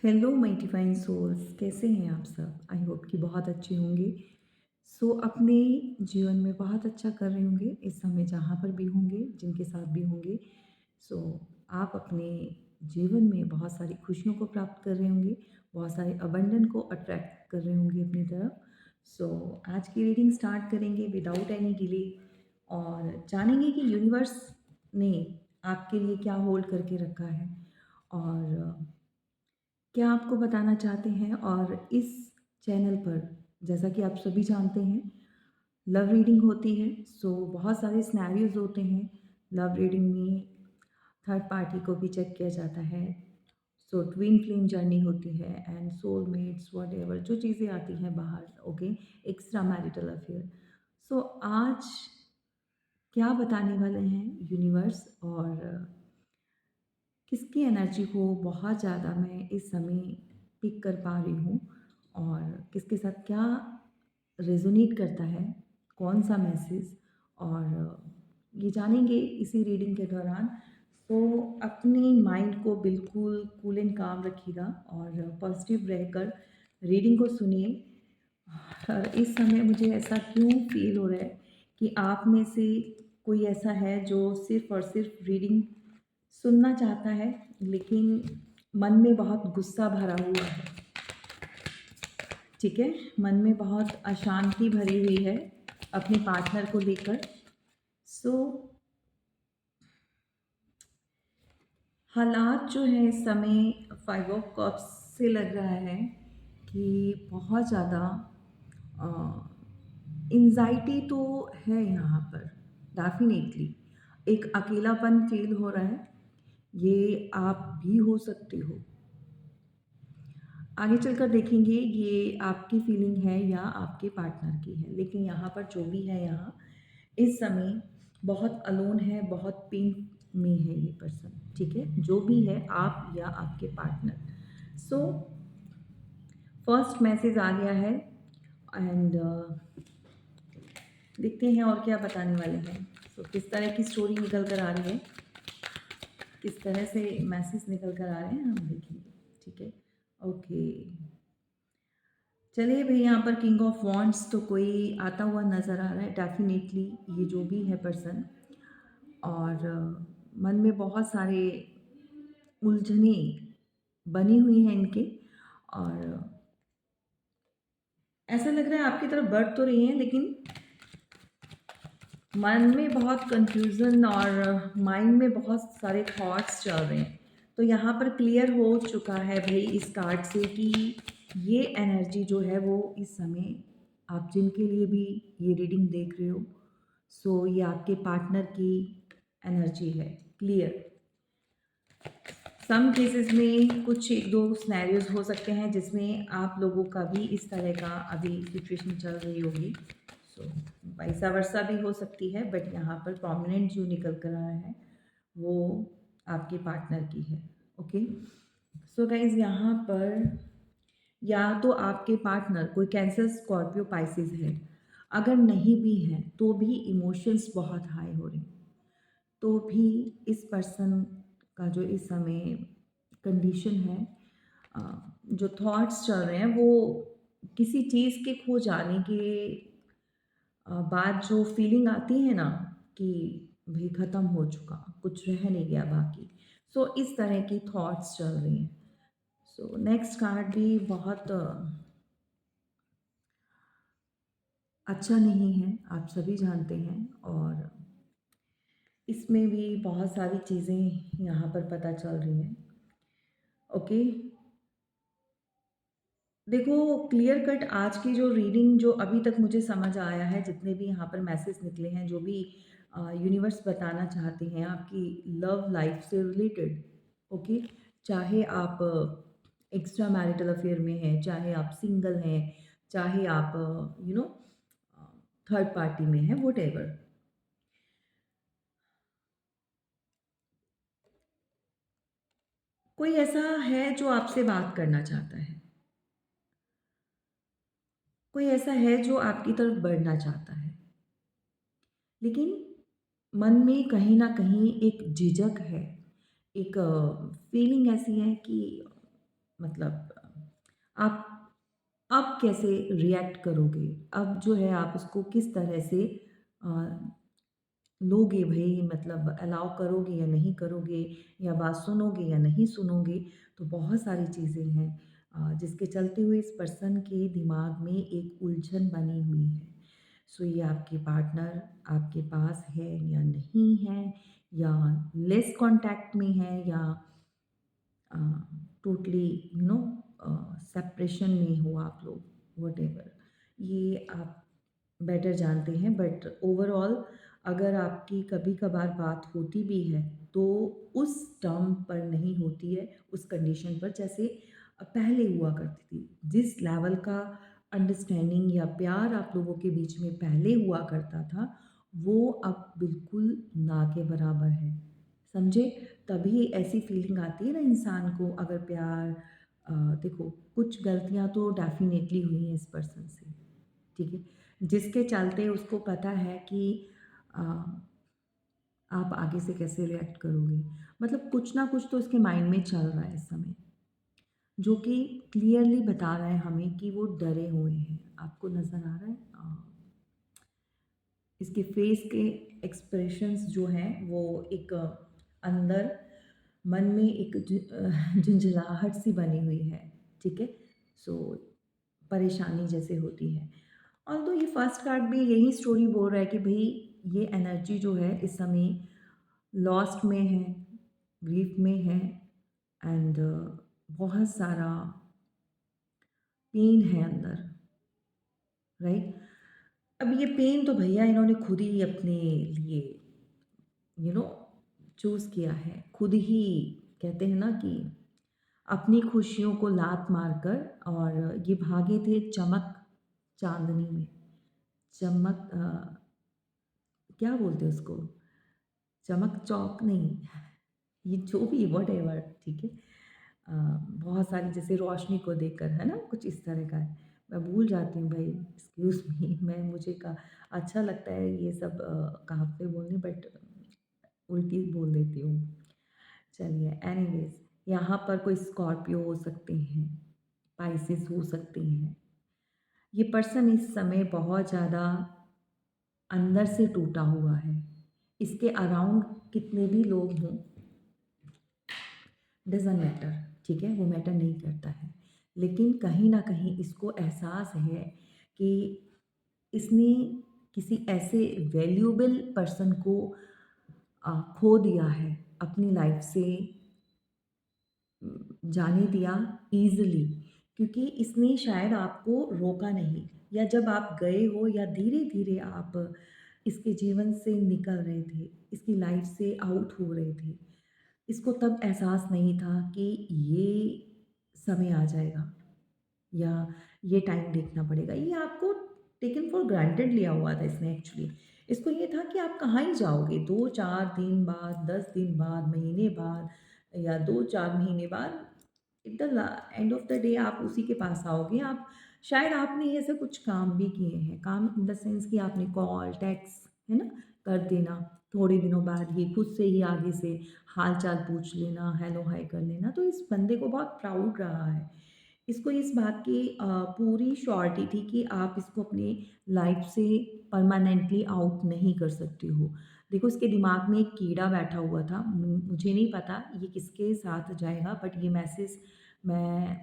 Hello my divine souls, कैसे हैं आप सब? आई होप कि बहुत अच्छे होंगे। अपने जीवन में बहुत अच्छा कर रहे होंगे इस समय जहाँ पर भी होंगे, जिनके साथ भी होंगे। सो आप अपने जीवन में बहुत सारी खुशियों को प्राप्त कर रहे होंगे, बहुत सारे अबंडन को अट्रैक्ट कर रहे होंगे अपनी तरफ। आज की रीडिंग स्टार्ट करेंगे विदाउट एनी डिले और जानेंगे कि यूनिवर्स ने आपके लिए क्या होल्ड करके रखा है और क्या आपको बताना चाहते हैं। और इस चैनल पर जैसा कि आप सभी जानते हैं लव रीडिंग होती है। बहुत सारे सिनेरियोज होते हैं लव रीडिंग में। थर्ड पार्टी को भी चेक किया जाता है। ट्विन फ्लेम जर्नी होती है एंड सोलमेट्स वट एवर जो चीज़ें आती हैं बाहर। Okay, extra marital affair. आज क्या बताने वाले हैं यूनिवर्स और किसकी एनर्जी को बहुत ज़्यादा मैं इस समय पिक कर पा रही हूँ और किसके साथ क्या रेजोनेट करता है, कौन सा मैसेज, और ये जानेंगे इसी रीडिंग के दौरान। अपने माइंड को बिल्कुल कूल एंड काम रखिएगा और पॉजिटिव रहकर रीडिंग को सुनिए। और इस समय मुझे ऐसा क्यों फील हो रहा है कि आप में से कोई ऐसा है जो सिर्फ़ और सिर्फ रीडिंग सुनना चाहता है, लेकिन मन में बहुत गुस्सा भरा हुआ है। ठीक है, मन में बहुत अशांति भरी हुई है अपने पार्टनर को लेकर। सो हालात जो है इस समय 5 ऑफ कप्स से लग रहा है कि बहुत ज़्यादा एंजाइटी तो है यहाँ पर। डेफिनेटली एक अकेलापन फील हो रहा है। ये आप भी हो सकते हो। आगे चलकर देखेंगे ये आपकी फीलिंग है या आपके पार्टनर की है, लेकिन यहाँ पर जो भी है यहाँ इस समय बहुत अलोन है, बहुत पेन में है ये पर्सन। ठीक है, जो भी है आप या आपके पार्टनर। फर्स्ट मैसेज आ गया है एंड देखते हैं और क्या बताने वाले हैं। किस तरह की स्टोरी निकल कर आ रही है, किस तरह से मैसेज निकल कर आ रहे हैं, हम देखेंगे। ठीक है, ओके। चलिए भाई, यहाँ पर किंग ऑफ वॉन्ड्स तो कोई आता हुआ नज़र आ रहा है। डेफिनेटली ये जो भी है पर्सन और मन में बहुत सारे उलझने बनी हुई हैं इनके। और ऐसा लग रहा है आपकी तरफ बढ़ तो रही हैं, लेकिन मन में बहुत कंफ्यूजन और माइंड में बहुत सारे थॉट्स चल रहे हैं। तो यहाँ पर क्लियर हो चुका है भाई इस कार्ड से कि ये एनर्जी जो है वो इस समय आप जिनके लिए भी ये रीडिंग देख रहे हो, ये आपके पार्टनर की एनर्जी है। क्लियर। सम केसेस में कुछ एक दो सिनेरियोज हो सकते हैं जिसमें आप लोगों का भी इस तरह का अभी सिचुएशन चल रही होगी। वैसा वर्षा भी हो सकती है, बट यहाँ पर प्रोमिनेंट जो निकल कर आया है वो आपके पार्टनर की है। ओके, गाइज यहाँ पर या तो आपके पार्टनर कोई कैंसर, स्कॉर्पियो, पाइसिस है। अगर नहीं भी है तो भी इमोशंस बहुत हाई हो रहे हैं। तो भी इस पर्सन का जो इस समय कंडीशन है, अ, जो थॉट्स चल रहे हैं वो किसी चीज़ के खो जाने के बाद जो फीलिंग आती है ना कि भाई ख़त्म हो चुका, कुछ रह नहीं गया बाकी। इस तरह की थॉट्स चल रही हैं। नेक्स्ट कार्ड भी बहुत अच्छा नहीं है, आप सभी जानते हैं। और इसमें भी बहुत सारी चीज़ें यहाँ पर पता चल रही हैं। ओके, देखो क्लियर कट आज की जो रीडिंग जो अभी तक मुझे समझ आया है, जितने भी यहाँ पर मैसेज निकले हैं, जो भी यूनिवर्स बताना चाहते हैं आपकी लव लाइफ से रिलेटेड। ओके, चाहे आप एक्स्ट्रा मैरिटल अफेयर में हैं, चाहे आप सिंगल हैं, चाहे आप थर्ड पार्टी में हैं, वट एवर, कोई ऐसा है जो आपसे बात करना चाहता है, कोई ऐसा है जो आपकी तरफ बढ़ना चाहता है, लेकिन मन में कहीं न कहीं एक झिझक है, एक फीलिंग ऐसी है कि मतलब आप अब कैसे रिएक्ट करोगे? अब जो है आप उसको किस तरह से अ, लोगे भई, मतलब अलाउ करोगे या नहीं करोगे, या बात सुनोगे या नहीं सुनोगे? तो बहुत सारी चीज़ें हैं जिसके चलते हुए इस पर्सन के दिमाग में एक उलझन बनी हुई है। सो ये आपके पार्टनर आपके पास है या नहीं है, या लेस कॉन्टैक्ट में है, या टोटली सेपरेशन में हो आप लोग, व्हाटएवर, ये आप बेटर जानते हैं। बट ओवरऑल अगर आपकी कभी कभार बात होती भी है तो उस टर्म पर नहीं होती है, उस कंडीशन पर जैसे पहले हुआ करती थी। जिस लेवल का अंडरस्टैंडिंग या प्यार आप लोगों के बीच में पहले हुआ करता था, वो अब बिल्कुल ना के बराबर है। समझे? तभी ऐसी फीलिंग आती है ना इंसान को, अगर प्यार देखो, कुछ गलतियाँ तो डेफ़िनेटली हुई हैं इस पर्सन से, ठीक है? जिसके चलते उसको पता है कि अ, आप आगे से कैसे रिएक्ट करोगे। मतलब कुछ ना कुछ तो उसके माइंड में चल रहा है इस समय, जो कि क्लियरली बता रहा है हमें कि वो डरे हुए हैं। आपको नज़र आ रहा है? इसके फेस के एक्सप्रेशंस जो हैं वो एक अंदर मन में एक झुंझलाहट सी बनी हुई है, ठीक है? सो परेशानी जैसे होती है। और तो ये फर्स्ट कार्ड भी यही स्टोरी बोल रहा है कि भई ये एनर्जी जो है इस समय लॉस्ट में है, ग्रीफ में है, एंड बहुत सारा पेन है अंदर, राइट? अब ये पेन तो भैया इन्होंने खुद ही अपने लिए यू नो चूज़ किया है। खुद ही कहते हैं ना कि अपनी खुशियों को लात मारकर, और ये भागे थे चमक चाँदनी में। चमक क्या बोलते हैं उसको? चमक चौक नहीं, ये जो भी व्हाटएवर, ठीक है? अ, बहुत सारी जैसे रोशनी को देखकर, है ना? कुछ इस तरह का है। मैं भूल जाती हूँ भाई, एक्सक्यूज़ मी। मैं मुझे का अच्छा लगता है ये सब कहावतें बोलने, बट उल्टी बोल देती हूँ। चलिए, एनीवेज़ यहाँ पर कोई स्कॉर्पियो हो सकते हैं, पाइसेस हो सकते हैं। ये पर्सन इस समय बहुत ज़्यादा अंदर से टूटा हुआ है। इसके अराउंड कितने भी लोग हों, डज़न्ट मैटर, ठीक है? वो मैटर नहीं करता है। लेकिन कहीं न कहीं इसको एहसास है कि इसने किसी ऐसे वैल्यूएबल पर्सन को खो दिया है, अपनी लाइफ़ से जाने दिया ईज़िली, क्योंकि इसने शायद आपको रोका नहीं, या जब आप गए हो या धीरे-धीरे आप इसके जीवन से निकल रहे थे, इसकी लाइफ़ से आउट हो रहे थे, इसको तब एहसास नहीं था कि ये समय आ जाएगा, या ये टाइम देखना पड़ेगा। ये आपको टेकन फॉर ग्रांटेड लिया हुआ था इसने एक्चुअली। इसको ये था कि आप कहाँ ही जाओगे, 2-4 दिन बाद, 10 दिन बाद, महीने बाद, या 2-4 महीने बाद, at the end of the day आप उसी के पास आओगे। आप शायद आपने ऐसे कुछ काम भी किए हैं, काम इन द सेंस कि आपने कॉल, टेक्स्ट, है ना, कर देना, थोड़े दिनों बाद ही खुद से ही आगे से हाल-चाल पूछ लेना, हेलो हाय कर लेना। तो इस बंदे को बहुत प्राउड रहा है। इसको इस बात की पूरी श्योरिटी थी कि आप इसको अपनी लाइफ से परमानेंटली आउट नहीं कर सकते हो। देखो, इसके दिमाग में एक कीड़ा बैठा हुआ था। मुझे नहीं पता ये किसके साथ जाएगा, बट ये मैसेज मैं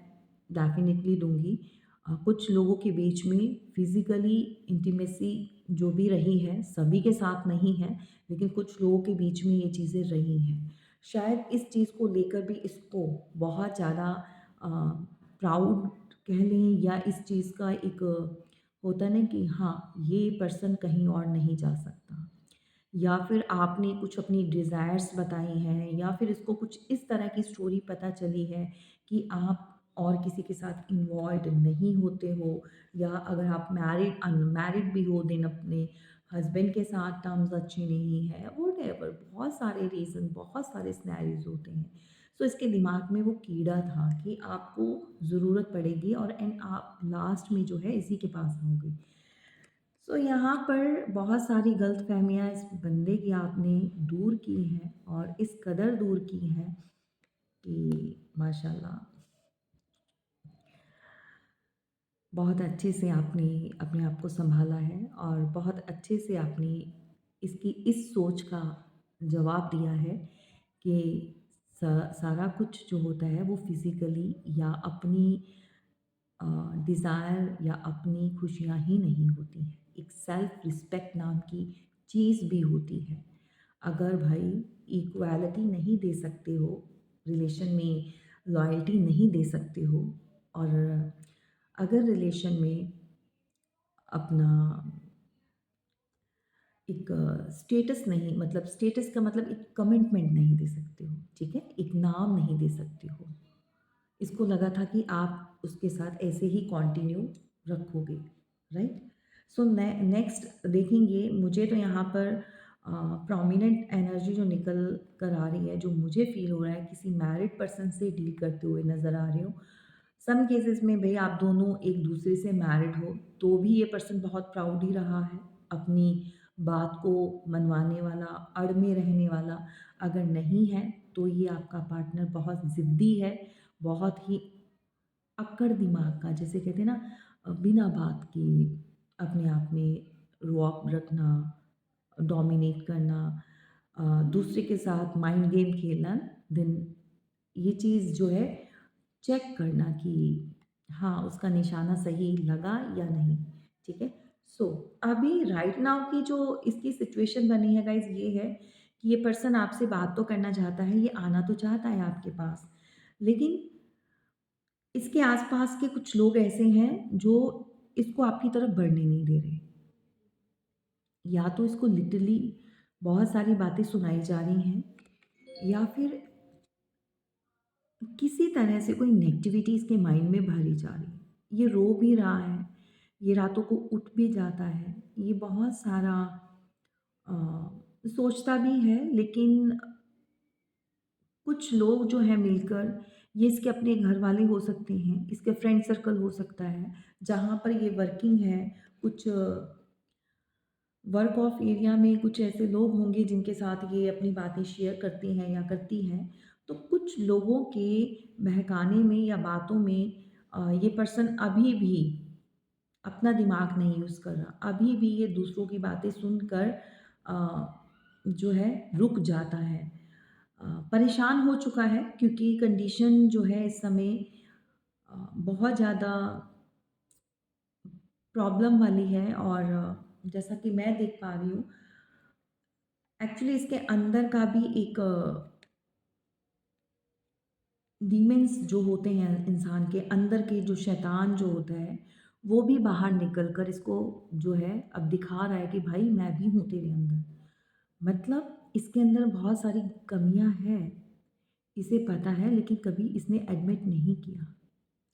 डेफ़िनिटली दूँगी। कुछ लोगों के बीच में फ़िज़िकली इंटिमेसी जो भी रही है, सभी के साथ नहीं है, लेकिन कुछ लोगों के बीच में ये चीज़ें रही हैं। शायद इस चीज़ को लेकर भी इसको बहुत ज़्यादा अ, प्राउड कह लें, या इस चीज़ का एक होता है ना कि हाँ, ये पर्सन कहीं और नहीं जा सकता। या फिर आपने कुछ अपनी डिज़ायर्स बताई हैं, या फिर इसको कुछ इस तरह की स्टोरी पता चली है कि आप और किसी के साथ इन्वॉल्व्ड नहीं होते हो, या अगर आप मैरिड अनमैरिड भी हो देन अपने हस्बैंड के साथ टर्म्स अच्छे नहीं है, व्हाटएवर, बहुत सारे रीज़न, बहुत सारे सिनेरियोज़ होते हैं। सो इसके दिमाग में वो कीड़ा था कि आपको ज़रूरत पड़ेगी, और एंड आप लास्ट में जो है इसी के पास आओगे। सो यहाँ पर बहुत सारी गलतफ़हमियाँ इस बंदे की आपने दूर की हैं, और इस कदर दूर की हैं कि माशाल्लाह, बहुत अच्छे से आपने अपने आप को सँभाला है और बहुत अच्छे से आपने इसकी इस सोच का जवाब दिया है कि सारा कुछ जो होता है वो फिज़िकली या अपनी डिज़ायर या अपनी खुशियाँ ही नहीं होती हैं। एक सेल्फ़ रिस्पेक्ट नाम की चीज़ भी होती है। अगर भाई इक्वालिटी नहीं दे सकते हो, रिलेशन में लॉयल्टी नहीं दे सकते हो और अगर रिलेशन में अपना एक स्टेटस नहीं मतलब स्टेटस का मतलब एक कमिटमेंट नहीं दे सकते हो, ठीक है? एक नाम नहीं दे सकते हो। इसको लगा था कि आप उसके साथ ऐसे ही कंटिन्यू रखोगे, राइट? सो नेक्स्ट देखेंगे मुझे तो यहाँ पर प्रोमिनेंट एनर्जी जो निकल कर आ रही है, जो मुझे फ़ील हो रहा है किसी मैरिड पर्सन से डील करते हुए नज़र आ रहे हो। सम केसेस में भई आप दोनों एक दूसरे से मैरिड हो, तो भी ये पर्सन बहुत प्राउड ही रहा है, अपनी बात को मनवाने वाला, अड़ में रहने वाला। अगर नहीं है, तो ये आपका पार्टनर बहुत ज़िद्दी है, बहुत ही अक्कड़ दिमाग का, जिसे कहते हैं ना बिना बात के अपने आप में रौब रखना, डोमिनेट करना, दूसरे के साथ माइंड गेम खेलना, देन ये चीज़ जो है चेक करना कि हाँ, उसका निशाना सही लगा या नहीं, ठीक है? सो अभी राइट नाउ की जो इसकी सिचुएशन बनी है गाइज़ ये है कि ये पर्सन आपसे बात तो करना चाहता है, ये आना तो चाहता है आपके पास, लेकिन इसके आस-पास के कुछ लोग ऐसे हैं जो इसको आपकी तरफ बढ़ने नहीं दे रहे। या तो इसको लिटरली बहुत सारी बातें सुनाई जा रही हैं या फिर किसी तरह से कोई नेगेटिविटी इसके माइंड में भरी जा रही है। ये रो भी रहा है, ये रातों को उठ भी जाता है, ये बहुत सारा सोचता भी है लेकिन कुछ लोग जो हैं मिलकर ये इसके अपने घर वाले हो सकते हैं, इसके फ्रेंड सर्कल हो सकता है, जहाँ पर ये वर्किंग है, कुछ वर्क ऑफ एरिया में कुछ ऐसे लोग होंगे जिनके साथ ये अपनी बातें शेयर करते हैं या करती हैं। तो कुछ लोगों के बहकाने में या बातों में ये पर्सन अभी भी अपना दिमाग नहीं यूज़ कर रहा। अभी भी ये दूसरों की बातें सुनकर जो है रुक जाता है। परेशान हो चुका है क्योंकि कंडीशन जो है इस समय बहुत ज़्यादा प्रॉब्लम वाली है और जैसा कि मैं देख पा रही हूँ एक्चुअली इसके अंदर का भी एक डीमन्स जो होते हैं इंसान के अंदर के जो शैतान जो होता है वो भी बाहर निकल कर इसको जो है अब दिखा रहा है कि भाई मैं भी हूँ तेरे अंदर मतलब इसके अंदर बहुत सारी कमियां हैं इसे पता है लेकिन कभी इसने एडमिट नहीं किया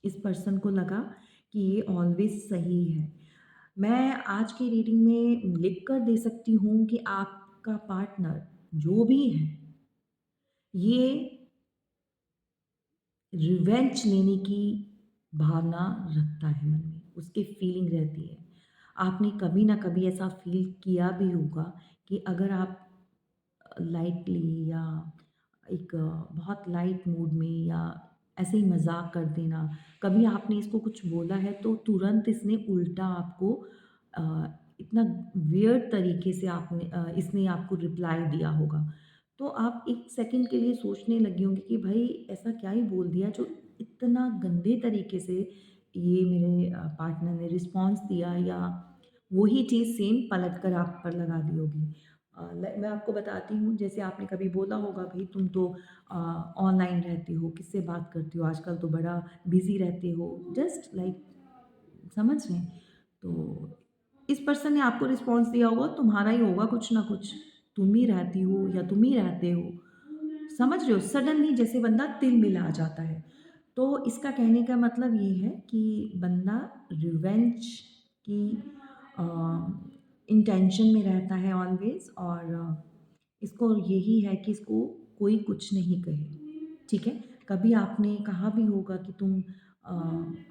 इस पर्सन को लगा कि ये ऑलवेज सही है मैं आज की रीडिंग में लिख कर दे सकती हूँ कि आपका पार्टनर जो भी है ये रिवेंज लेने की भावना रखता है मन में, उसकी फीलिंग रहती है। आपने कभी ना कभी ऐसा फ़ील किया भी होगा कि अगर आप लाइटली या एक बहुत लाइट मूड में या ऐसे ही मज़ाक कर देना, कभी आपने इसको कुछ बोला है तो तुरंत इसने उल्टा आपको अ, इतना वियर्ड तरीके से इसने आपको रिप्लाई दिया होगा। तो आप 1 सेकंड के लिए सोचने लगे होंगे कि भाई ऐसा क्या ही बोल दिया जो इतना गंदे तरीके से ये मेरे पार्टनर ने रिस्पॉन्स दिया या वही चीज़ सेम पलट कर आप पर लगा दी होगी। मैं आपको बताती हूँ जैसे आपने कभी बोला होगा भाई तुम तो ऑनलाइन रहते हो, किससे बात करते हो, आजकल तो बड़ा बिज़ी रहते हो, जस्ट लाइक समझ रहे हैं? तो इस पर्सन ने आपको रिस्पॉन्स दिया होगा, तुम्हारा ही होगा कुछ ना कुछ, तुम ही रहती हो या तुम ही रहते हो, समझ रहे हो? सडनली जैसे बंदा तिल-मिला जाता है। तो इसका कहने का मतलब ये है कि बंदा रिवेंज की अ, इंटेंशन में रहता है ऑलवेज़ और इसको यही है कि इसको कोई कुछ नहीं कहे, ठीक है? कभी आपने कहा भी होगा कि तुम अ,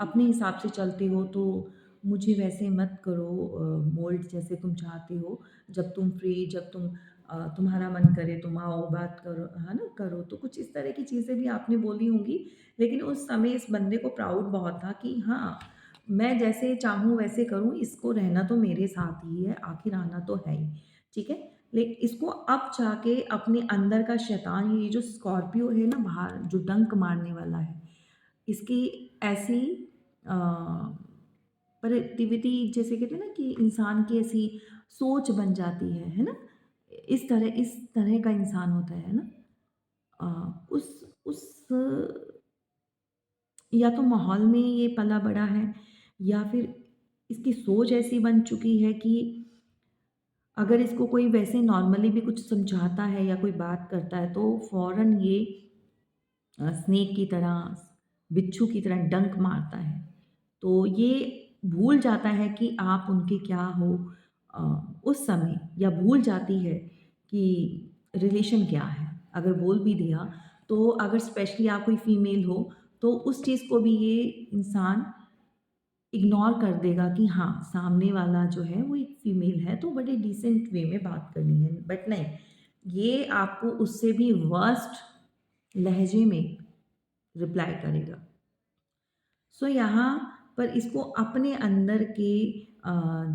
अपने हिसाब से चलते हो तो मुझे वैसे मत करो मोल्ड जैसे तुम चाहते हो। जब तुम फ्री जब तुम्हारा मन करे तुम आओ बात करो, है ना? करो। तो कुछ इस तरह की चीज़ें भी आपने बोली होंगी, लेकिन उस समय इस बंदे को प्राउड बहुत था कि हाँ, मैं जैसे चाहूँ वैसे करूँ, इसको रहना तो मेरे साथ ही है, आखिर आना तो है ही, ठीक है? इसको अब जाके अपने अंदर का शैतान, ये जो स्कॉर्पियो है ना बाहर जो डंक मारने वाला है, इसकी ऐसी अ, प्रोडक्टिविटी, जैसे कहते हैं ना कि इंसान की ऐसी सोच बन जाती है ना? इस तरह का इंसान होता है ना? उस या तो माहौल में ये पला बड़ा है, या फिर इसकी सोच ऐसी बन चुकी है कि अगर इसको कोई वैसे नॉर्मली भी कुछ समझाता है या कोई बात करता है तो फ़ौरन ये स्नेक की तरह, बिच्छू की तरह डंक मारता है। तो ये भूल जाता है कि आप उनके क्या हो अ, उस समय, या भूल जाती है कि रिलेशन क्या है। अगर बोल भी दिया तो अगर स्पेशली आप कोई फीमेल हो तो उस चीज़ को भी ये इंसान इग्नोर कर देगा कि हाँ, सामने वाला जो है वो एक फीमेल है तो बड़े डिसेंट वे में बात करनी है। बट नहीं, ये आपको उससे भी वर्स्ट लहजे में रिप्लाई करेगा। सो यहाँ पर इसको अपने अंदर के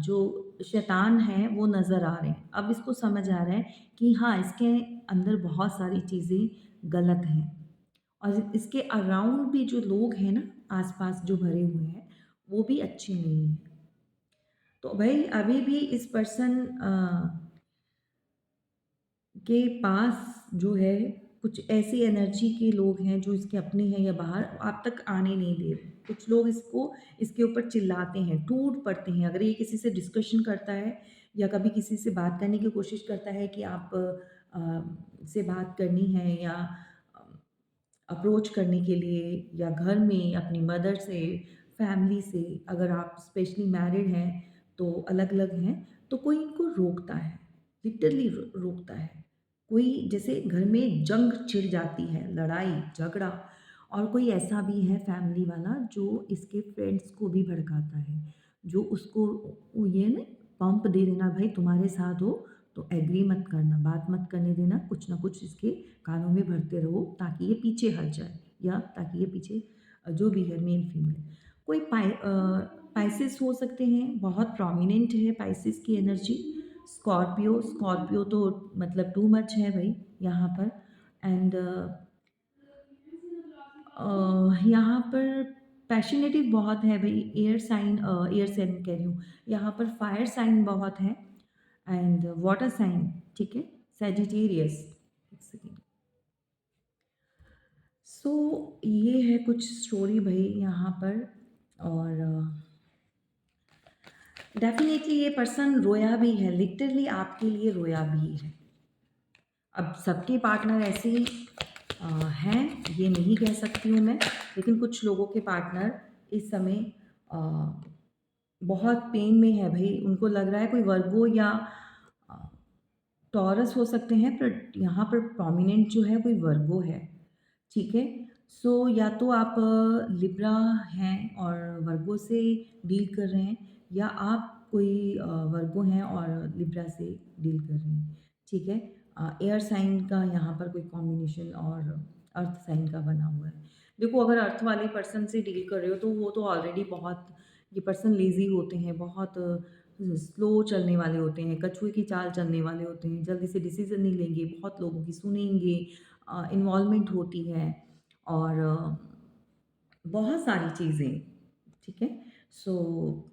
जो शैतान हैं वो नज़र आ रहे हैं। अब इसको समझ आ रहा है कि हाँ, इसके अंदर बहुत सारी चीज़ें गलत हैं, और इसके अराउंड भी जो लोग हैं ना, आस-पास जो भरे हुए हैं, वो भी अच्छे नहीं हैं। तो भई अभी भी इस पर्सन के पास जो है कुछ ऐसी एनर्जी के लोग हैं जो इसके अपने हैं या बाहर, आप तक आने नहीं दे रहे। कुछ लोग इसके ऊपर चिल्लाते हैं, टूट पड़ते हैं। अगर ये किसी से डिस्कशन करता है या कभी किसी से बात करने की कोशिश करता है कि आप से बात करनी है या अप्रोच करने के लिए, या घर में अपनी मदर से, फैमिली से, अगर आप स्पेशली मैरिड हैं तो अलग-अलग हैं, तो कोई इनको रोकता है, लिटरली रोकता है। कोई जैसे घर में जंग छिड़ जाती है, लड़ाई, झगड़ा, और कोई ऐसा भी है फैमिली वाला जो इसके फ्रेंड्स को भी भड़काता है, जो उसको ये ना पंप दे देना, भाई तुम्हारे साथ हो तो एग्री मत करना, बात मत करने देना, कुछ ना कुछ इसके कानों में भरते रहो ताकि ये पीछे हट जाए, या ताकि ये पीछे जो भी है मेल फीमेल। कोई पाइसेस हो सकते हैं, बहुत प्रोमिनेंट है पाइसेस की एनर्जी। स्कॉर्पियो स्कॉर्पियो तो मतलब टू मच है भाई यहाँ पर। एंड यहाँ पर पैशनेटिव बहुत है भाई, एयर साइन कह रही हूँ, यहाँ पर फायर साइन बहुत है, एंड वाटर साइन, ठीक है, सैजिटेरियस। एक सेकेंड। सो ये है कुछ स्टोरी भाई यहाँ पर। और डेफिनेटली ये पर्सन रोया भी है, लिटरली आपके लिए रोया भी है। अब सबके पार्टनर ऐसे ही हैं, ये नहीं कह सकती हूँ मैं, लेकिन कुछ लोगों के पार्टनर इस समय अ, बहुत पेन में है भई। उनको लग रहा है कोई वर्गो या अ, टॉरस हो सकते हैं, पर यहाँ पर प्रोमिनेंट जो है कोई वर्गो है, ठीक है? सो या तो आप लिब्रा हैं और वर्गो से डील कर रहे हैं, या आप कोई वर्गो हैं और लिब्रा से डील कर रहे हैं, ठीक है? एयर साइन का यहाँ पर कोई कॉम्बिनेशन और अर्थ साइन का बना हुआ है। देखो, अगर अर्थ वाले पर्सन से डील कर रहे हो तो वो तो ऑलरेडी बहुत, ये पर्सन लेज़ी होते हैं, बहुत स्लो चलने वाले होते हैं, कछुए की चाल चलने वाले होते हैं, जल्दी से डिसीज़न नहीं लेंगे, बहुत लोगों की सुनेंगे, इन्वॉल्वमेंट होती है, और बहुत सारी चीज़ें, ठीक है? सो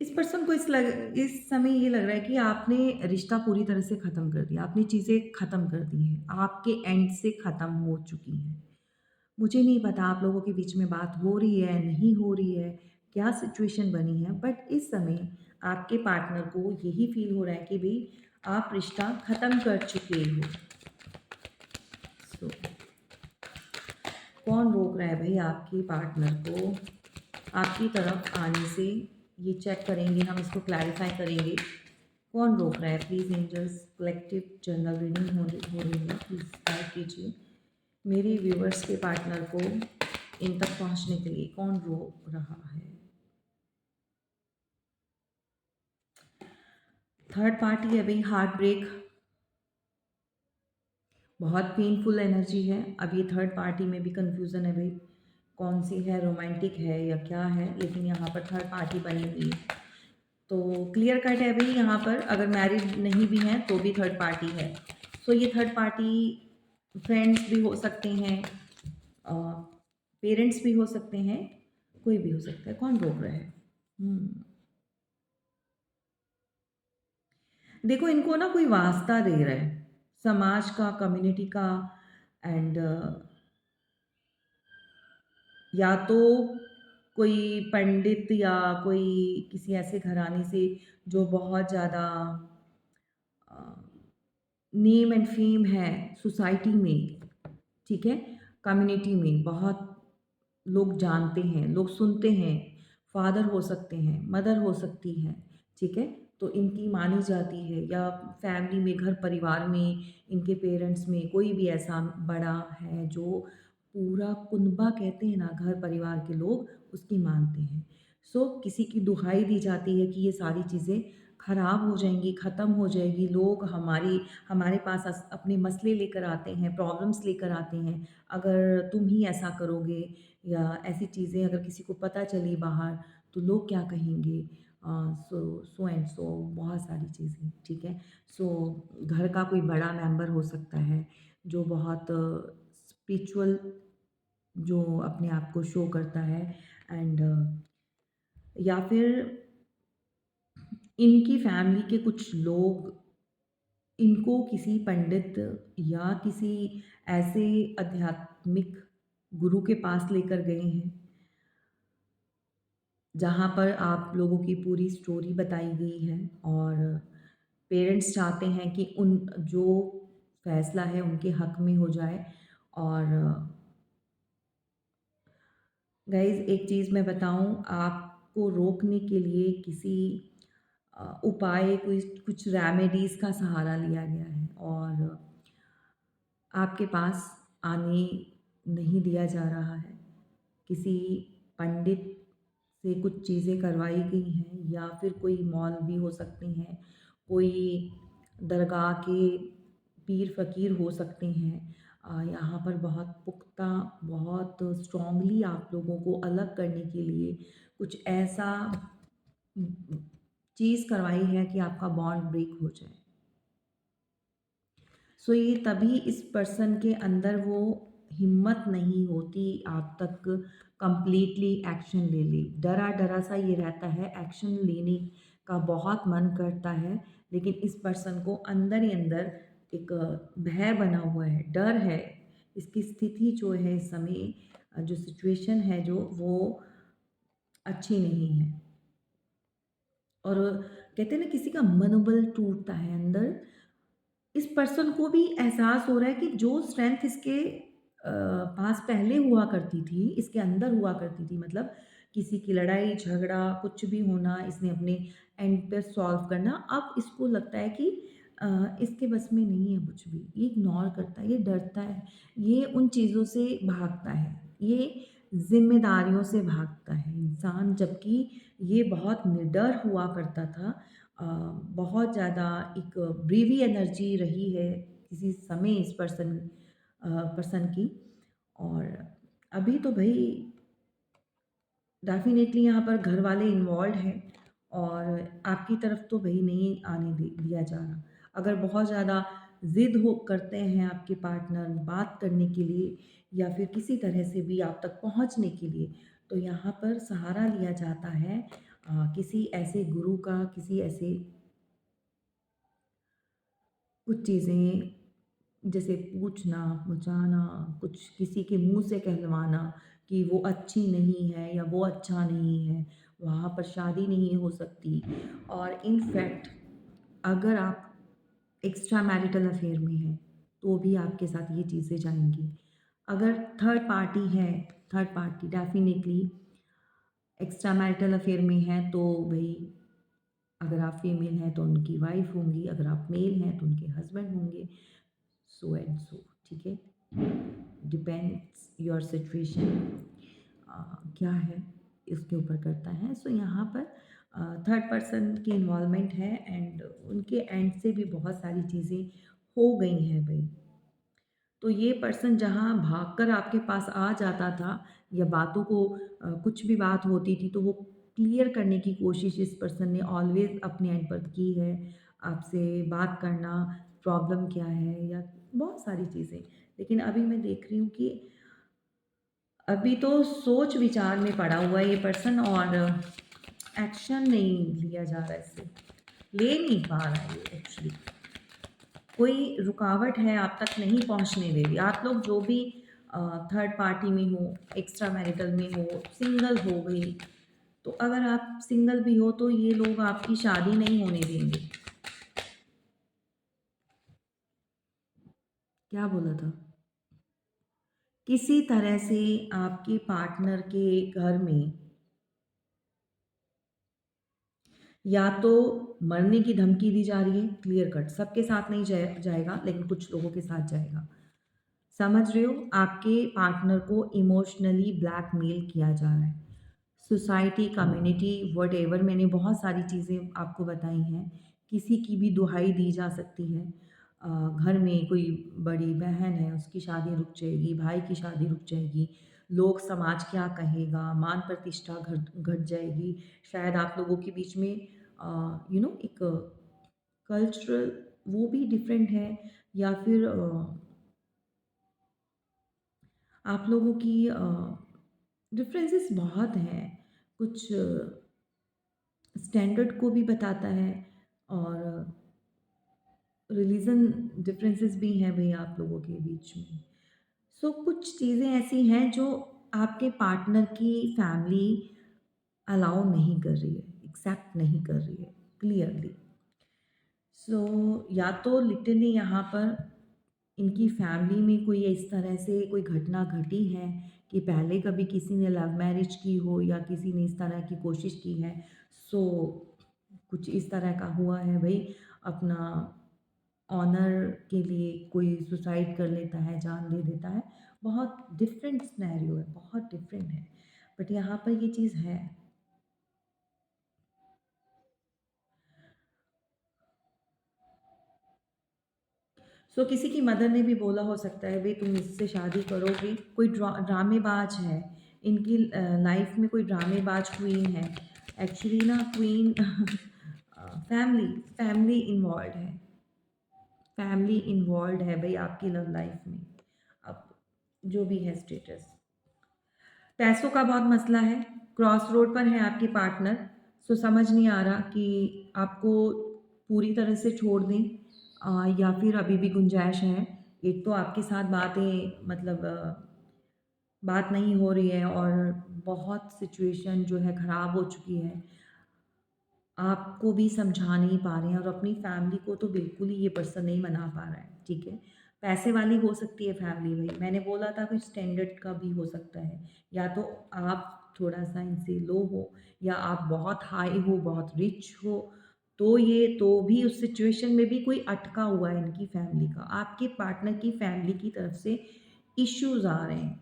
इस पर्सन को इस समय ये लग रहा है कि आपने रिश्ता पूरी तरह से ख़त्म कर दिया, आपने चीज़ें ख़त्म कर दी हैं, आपके एंड से ख़त्म हो चुकी हैं। मुझे नहीं पता आप लोगों के बीच में बात हो रही है, नहीं हो रही है, क्या सिचुएशन बनी है, बट इस समय आपके पार्टनर को यही फ़ील हो रहा है कि भई आप रिश्ता ख़त्म कर चुके हो। सो कौन रोक रहा है भई आपके पार्टनर को आपकी तरफ आने से? ये चेक करेंगे हम, इसको क्लैरिफ़ाई करेंगे। कौन रोक रहा है? Please angels, collective general reading हो रही है, प्लीज़ गाइड कीजिए मेरे व्यूअर्स के पार्टनर को इन तक पहुंचने के लिए। कौन रोक रहा है? थर्ड पार्टी है भाई, हार्ट ब्रेक, बहुत पेनफुल एनर्जी है। अब ये थर्ड पार्टी में भी कंफ्यूजन है भाई, कौन सी है, रोमांटिक है या क्या है, लेकिन यहाँ पर थर्ड पार्टी बनी हुई है। तो क्लियर कट है भाई, यहाँ पर अगर मैरिड नहीं भी हैं तो भी थर्ड पार्टी है। सो ये थर्ड पार्टी फ्रेंड्स भी हो सकते हैं, पेरेंट्स भी हो सकते हैं, कोई भी हो सकता है। कौन रोक रहा है? देखो, इनको ना कोई वास्ता दे रहा है, समाज का, कम्युनिटी का, एंड या तो कोई पंडित या कोई किसी ऐसे घराने से जो बहुत ज़्यादा नेम एंड फेम है सोसाइटी में, ठीक है, कम्युनिटी में बहुत लोग जानते हैं, लोग सुनते हैं, फादर हो सकते हैं, मदर हो सकती है, ठीक है, तो इनकी मानी जाती है, या फैमिली में, घर परिवार में, इनके पेरेंट्स में कोई भी ऐसा बड़ा है जो पूरा कुनबा कहते हैं ना, घर परिवार के लोग उसकी मानते हैं। सो किसी की दुहाई दी जाती है कि ये सारी चीज़ें खराब हो जाएंगी, ख़त्म हो जाएगी, लोग हमारे पास अपने मसले लेकर आते हैं, प्रॉब्लम्स लेकर आते हैं, अगर तुम ही ऐसा करोगे, या ऐसी चीज़ें अगर किसी को पता चली बाहर तो लोग क्या कहेंगे, सो एंड सो बहुत सारी चीज़ें, ठीक है। सो घर का कोई बड़ा मेंबर हो सकता है जो बहुत स्पिरिचुअल, जो अपने आप को शो करता है, एंड या फिर इनकी फैमिली के कुछ लोग इनको किसी पंडित या किसी ऐसे आध्यात्मिक गुरु के पास लेकर गए हैं, जहाँ पर आप लोगों की पूरी स्टोरी बताई गई है, और पेरेंट्स चाहते हैं कि उन जो फैसला है उनके हक में हो जाए। और गाइज़, एक चीज़ मैं बताऊँ, आपको रोकने के लिए किसी उपाय, कोई कुछ रेमेडीज़ का सहारा लिया गया है, और आपके पास आने नहीं दिया जा रहा है। किसी पंडित से कुछ चीज़ें करवाई गई हैं, या फिर कोई मौलवी हो सकते हैं, कोई दरगाह के पीर फ़कीर हो सकते हैं। यहाँ पर बहुत पुख्ता, बहुत स्ट्रॉन्गली आप लोगों को अलग करने के लिए कुछ ऐसा चीज़ करवाई है कि आपका बॉन्ड ब्रेक हो जाए। सो ये तभी इस पर्सन के अंदर वो हिम्मत नहीं होती आप तक कंप्लीटली एक्शन ले ले, डरा डरा सा ये रहता है, एक्शन लेने का बहुत मन करता है, लेकिन इस पर्सन को अंदर ही अंदर एक भय बना हुआ है, डर है। इसकी स्थिति जो है इस समय, जो सिचुएशन है, जो वो अच्छी नहीं है। और कहते हैं ना, किसी का मनोबल टूटता है अंदर, इस पर्सन को भी एहसास हो रहा है कि जो स्ट्रेंथ इसके पास पहले हुआ करती थी, इसके अंदर हुआ करती थी, मतलब किसी की लड़ाई झगड़ा कुछ भी होना, इसने अपने एंड पे सॉल्व करना, अब इसको लगता है कि इसके बस में नहीं है कुछ भी, ये इग्नोर करता है, ये डरता है, ये उन चीज़ों से भागता है, ये जिम्मेदारियों से भागता है इंसान, जबकि ये बहुत निडर हुआ करता था। अ, बहुत ज़्यादा एक ब्रीवी एनर्जी रही है किसी समय इस पर्सन की। और अभी तो भई डेफ़िनेटली यहाँ पर घर वाले इन्वॉल्व्ड हैं, और आपकी तरफ तो भई नहीं आने दिया जा रहा। अगर बहुत ज़्यादा ज़िद हो करते हैं आपके पार्टनर बात करने के लिए, या फिर किसी तरह से भी आप तक पहुँचने के लिए, तो यहाँ पर सहारा लिया जाता है किसी ऐसे गुरु का, किसी ऐसे कुछ चीज़ें, जैसे पूछना, बुझाना, कुछ किसी के मुँह से कहलवाना कि वो अच्छी नहीं है या वो अच्छा नहीं है, वहाँ पर शादी नहीं हो सकती। और इनफैक्ट अगर आप एक्स्ट्रा मैरिटल अफेयर में हैं, तो भी आपके साथ ये चीज़ें जाएँगी। अगर थर्ड पार्टी है, third party definitely extra marital affair में है, तो भई अगर आप फीमेल हैं तो उनकी वाइफ़ होंगी, अगर आप मेल हैं तो उनके हस्बैंड होंगे, सो एंड सो, ठीक है। डिपेंड्स योर सिचुएशन क्या है, इसके ऊपर करता है। सो यहाँ पर थर्ड पर्सन की इन्वॉल्वमेंट है, एंड उनके एंड से भी बहुत सारी चीज़ें हो गई हैं भाई। तो ये पर्सन जहाँ भागकर आपके पास आ जाता था या बातों को कुछ भी बात होती थी तो वो क्लियर करने की कोशिश इस पर्सन ने ऑलवेज़ अपने एंड पर की है। आपसे बात करना, प्रॉब्लम क्या है या बहुत सारी चीज़ें। लेकिन अभी मैं देख रही हूँ कि अभी तो सोच विचार में पड़ा हुआ है ये पर्सन और एक्शन नहीं लिया जा रहा है इससे, ले नहीं पा रहा है ये एक्चुअली। कोई रुकावट है आप तक नहीं पहुँचने दे रही। आप लोग जो भी थर्ड पार्टी में हो, एक्स्ट्रा मैरिटल में हो, सिंगल हो गई, तो अगर आप सिंगल भी हो तो ये लोग आपकी शादी नहीं होने देंगे। क्या बोला था? किसी तरह से आपके पार्टनर के घर में या तो मरने की धमकी दी जा रही है, क्लियर कट, सबके साथ नहीं जाएगा लेकिन कुछ लोगों के साथ जाएगा। समझ रहे हो? आपके पार्टनर को इमोशनली ब्लैकमेल किया जा रहा है। सोसाइटी, कम्युनिटी, व्हाटएवर, मैंने बहुत सारी चीज़ें आपको बताई हैं। किसी की भी दुहाई दी जा सकती है। घर में कोई बड़ी बहन है, उसकी शादी रुक जाएगी, भाई की शादी रुक जाएगी, लोग समाज क्या कहेगा, मान प्रतिष्ठा घट घट जाएगी। शायद आप लोगों के बीच में एक कल्चरल वो भी डिफरेंट है या फिर आप लोगों की डिफरेंसेस बहुत हैं। कुछ स्टैंडर्ड को भी बताता है और रिलीजन डिफरेंसेस भी हैं भई आप लोगों के बीच में। सो कुछ चीज़ें ऐसी हैं जो आपके पार्टनर की फैमिली अलाउ नहीं कर रही है, एक्सेप्ट नहीं कर रही है क्लियरली। सो या तो लिटरली यहाँ पर इनकी फैमिली में कोई इस तरह से कोई घटना घटी है कि पहले कभी किसी ने लव मैरिज की हो या किसी ने इस तरह की कोशिश की है। सो कुछ इस तरह का हुआ है भई, अपना ऑनर के लिए कोई सुसाइड कर लेता है, जान दे देता है। बहुत डिफरेंट सिनेरियो है, बहुत डिफरेंट है। बट यहाँ पर ये चीज़ है। सो किसी की मदर ने भी बोला हो सकता है भई तुम इससे शादी करोगी, कोई ड्रामेबाज है, इनकी लाइफ में कोई ड्रामेबाज क्वीन है। एक्चुअली ना क्वीन फैमिली फैमिली इन्वॉल्व्ड है, फैमिली इन्वॉल्व्ड है भई आपकी लव लाइफ में। अब जो भी है स्टेटस, पैसों का बहुत मसला है, क्रॉस रोड पर है आपके पार्टनर। सो समझ नहीं आ रहा कि आपको पूरी तरह से छोड़ दें या फिर अभी भी गुंजाइश है। एक तो आपके साथ बातें मतलब बात नहीं हो रही है और बहुत सिचुएशन जो है ख़राब हो चुकी है। आपको भी समझा नहीं पा रहे हैं और अपनी फैमिली को तो बिल्कुल ही ये पर्सन नहीं मना पा रहा है, ठीक है। पैसे वाली हो सकती है फैमिली भाई, मैंने बोला था कोई स्टैंडर्ड का भी हो सकता है, या तो आप थोड़ा सा इनसे लो हो या आप बहुत हाई हो, बहुत रिच हो, तो ये तो भी उस सिचुएशन में भी कोई अटका हुआ है इनकी फैमिली का, आपके पार्टनर की फैमिली की तरफ से इश्यूज आ रहे हैं।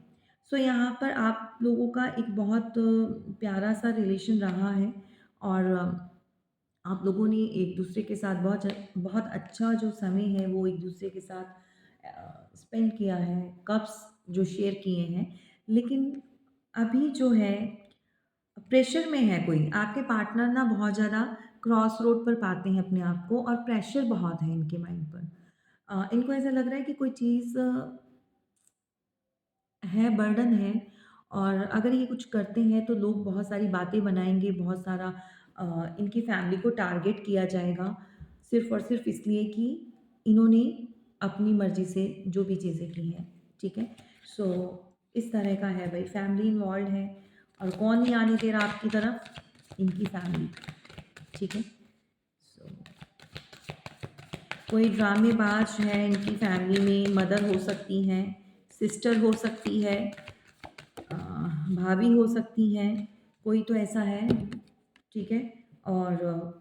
सो यहाँ पर आप लोगों का एक बहुत प्यारा सा रिलेशन रहा है और आप लोगों ने एक दूसरे के साथ बहुत बहुत अच्छा जो समय है वो एक दूसरे के साथ स्पेंड किया है, कप्स जो शेयर किए हैं। लेकिन अभी जो है प्रेशर में है कोई, आपके पार्टनर ना बहुत ज़्यादा क्रॉस रोड पर पाते हैं अपने आप को और प्रेशर बहुत है इनके माइंड पर। इनको ऐसा लग रहा है कि कोई चीज़ है, बर्डन है और अगर ये कुछ करते हैं तो लोग बहुत सारी बातें बनाएँगे, बहुत सारा इनकी फैमिली को टारगेट किया जाएगा, सिर्फ़ और सिर्फ़ इसलिए कि इन्होंने अपनी मर्ज़ी से जो भी चीज़ें की हैं, ठीक है? सो इस तरह का है भई, फैमिली इन्वॉल्वड है और कौन नहीं आने दे रहा आपकी तरफ? इनकी फैमिली, ठीक है? सो कोई ड्रामेबाज है इनकी फैमिली में, मदर हो सकती हैं, सिस्टर हो सकती है, अ, भाभी हो सकती हैं, कोई तो ऐसा है, ठीक है? और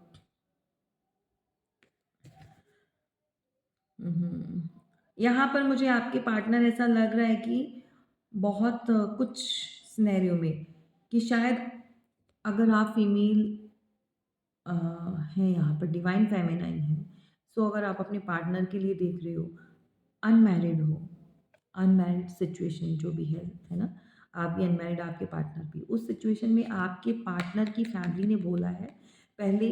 यहाँ पर मुझे आपके पार्टनर ऐसा लग रहा है कि बहुत कुछ सिनेरियो में कि शायद अगर आप फीमेल अ, हैं यहाँ पर डिवाइन फेमिनाइन हैं, सो अगर आप अपने पार्टनर के लिए देख रहे हो, अनमैरिड हो, अनमैरिड सिचुएशन जो भी है ना? आप भी अनमैरिड, आपके पार्टनर भी। उस सिचुएशन में आपके पार्टनर की फैमिली ने बोला है, पहले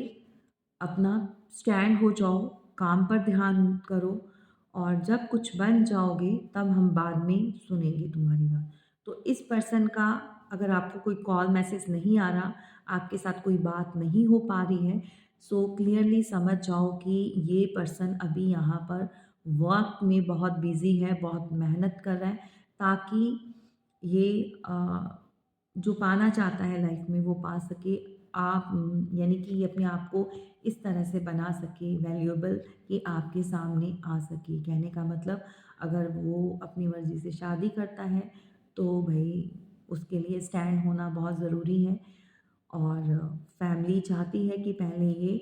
अपना स्टैंड हो जाओ, काम पर ध्यान करो और जब कुछ बन जाओगे तब हम बाद में सुनेंगे तुम्हारी बात। तो इस पर्सन का अगर आपको कोई कॉल मैसेज नहीं आ रहा, आपके साथ कोई बात नहीं हो पा रही है, सो क्लियरली समझ जाओ कि ये पर्सन अभी यहाँ पर वर्क में बहुत बिज़ी है, बहुत मेहनत कर रहा है ताकि ये जो पाना चाहता है लाइफ में वो पा सके। आप यानी कि ये अपने आप को इस तरह से बना सके वैल्यूएबल कि आपके सामने आ सके। कहने का मतलब अगर वो अपनी मर्ज़ी से शादी करता है तो भई उसके लिए स्टैंड होना बहुत ज़रूरी है और फैमिली चाहती है कि पहले ये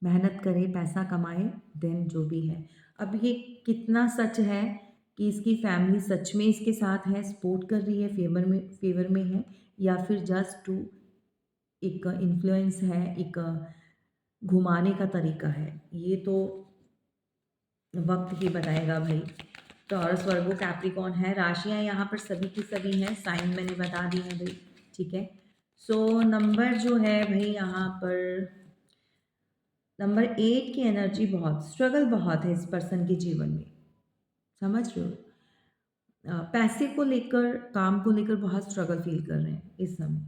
मेहनत करे, पैसा कमाए, देन जो भी है। अब ये कितना सच है कि इसकी फैमिली सच में इसके साथ है, सपोर्ट कर रही है, फ़ेवर में है या फिर जस्ट टू एक इन्फ्लुएंस है, एक घुमाने का तरीका है, ये तो वक़्त ही बताएगा भई। टॉरस, वर्गो, कैप्रिकॉर्न है, राशियाँ यहाँ पर सभी की सभी हैं, साइन मैंने बता दी हैं भई, ठीक है। सो नंबर जो है भई यहाँ पर नंबर 8 की एनर्जी बहुत स्ट्रगल बहुत है इस पर्सन के जीवन में, समझ रहे हो? पैसे को लेकर, काम को लेकर बहुत स्ट्रगल फ़ील कर रहे हैं इस समय।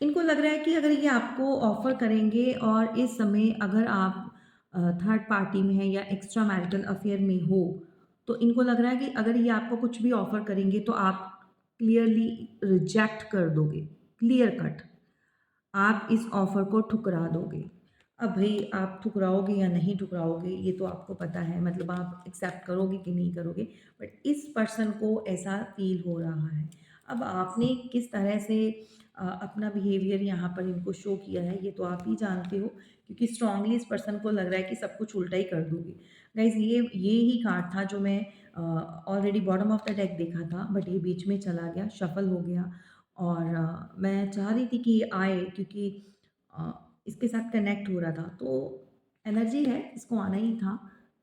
इनको लग रहा है कि अगर ये आपको ऑफ़र करेंगे और इस समय अगर आप थर्ड पार्टी में हैं या एक्स्ट्रा मैरिटल अफ़ेयर में हो, तो इनको लग रहा है कि अगर ये आपको कुछ भी ऑफ़र करेंगे तो आप क्लियरली रिजेक्ट कर दोगे, क्लियर कट। आप इस ऑफ़र को ठुकरा दोगे। अब भई आप ठुकराओगे या नहीं ठुकराओगे ये तो आपको पता है, मतलब आप एक्सेप्ट करोगे कि नहीं करोगे, बट इस पर्सन को ऐसा फ़ील हो रहा है। अब आपने किस तरह से अपना बिहेवियर यहाँ पर इनको शो किया है ये तो आप ही जानते हो, क्योंकि स्ट्रांगली इस पर्सन को लग रहा है कि सब कुछ उल्टा ही कर दोगे। गाइज़ ये ही कार्ड था जो मैं already bottom of the deck देखा था, बट ये बीच में चला गया, शफ़ल हो गया और मैं चाह रही थी कि ये आए क्योंकि अ, इसके साथ कनेक्ट हो रहा था। तो एनर्जी है, इसको आना ही था,